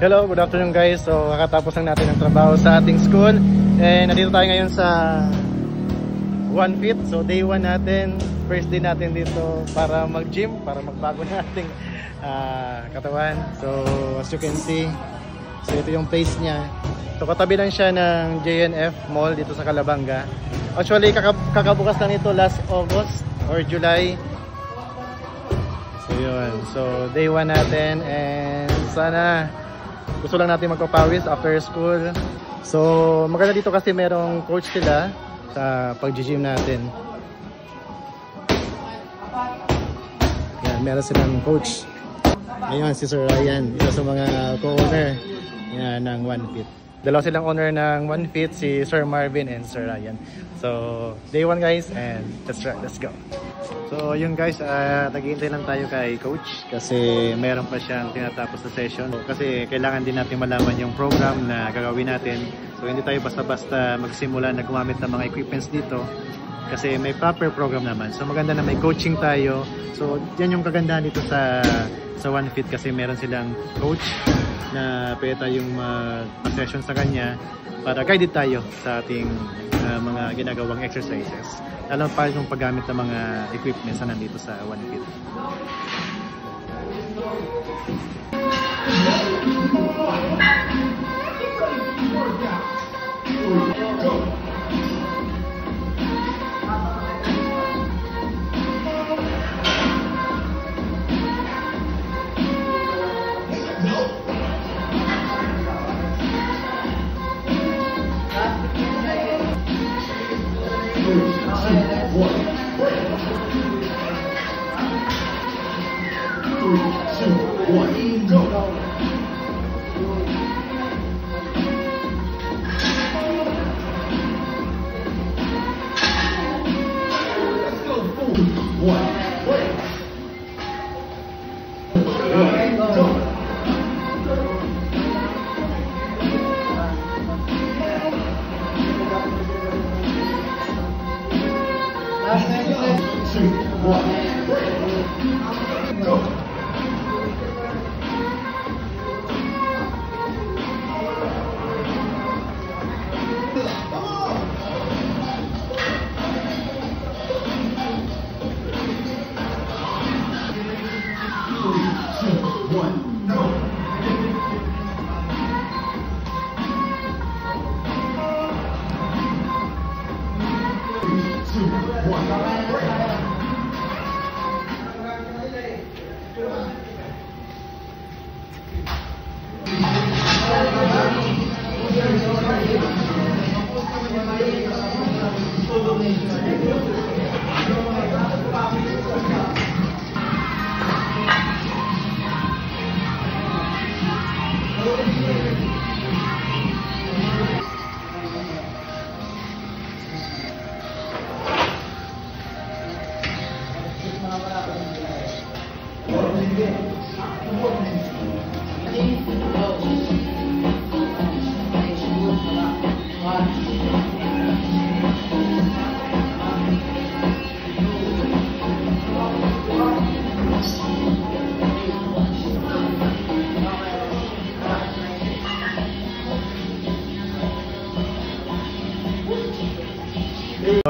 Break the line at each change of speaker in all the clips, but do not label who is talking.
Hello, good afternoon guys. So kakatapos lang natin ng trabaho sa ating school. And nandito tayo ngayon sa One Fit. So day 1 natin, first day natin dito para mag-gym, para magbago na ating katawan. So as you can see, so ito yung place niya. So katabi lang siya ng JNF Mall dito sa Calabanga. Actually kakabukas lang ito last August or July. So yun, so day 1 natin and sana gusto lang natin magpapawis after school. So maganda dito kasi merong coach sila sa pag-gym natin. Yan, meron silang coach. Ayun, si Sir Ryan, isa sa mga co-owner ng One Fit. Dalawa silang owner ng One Fit, si Sir Marvin and Sir Ryan. So day 1 guys, and let's go. So yun guys, naghihintay lang tayo kay coach kasi meron pa siyang tinatapos na session. Kasi kailangan din natin malaman yung program na gagawin natin. So hindi tayo basta-basta magsimula na gumamit ng mga equipments dito kasi may proper program naman. So maganda na may coaching tayo. So yan yung kagandahan dito sa One Fit kasi meron silang coach na pwede tayong mag-session sa kanya para guided tayo sa ating mga ginagawang exercises. Lalo pa yung paggamit ng mga equipments na nandito sa One Fit.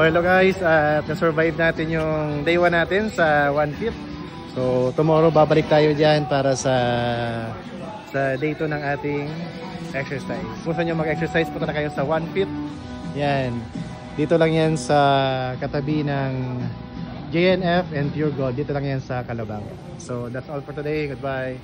Hello guys, at na-survive natin yung day 1 natin sa One Fit. So tomorrow babalik tayo dyan para sa day 2 ng ating exercise. Kung gusto nyo mag-exercise, punta na kayo sa One Fit. Yan, dito lang yan sa katabi ng JNF and Pure Gold. Dito lang yan sa Calabanga. So that's all for today. Goodbye.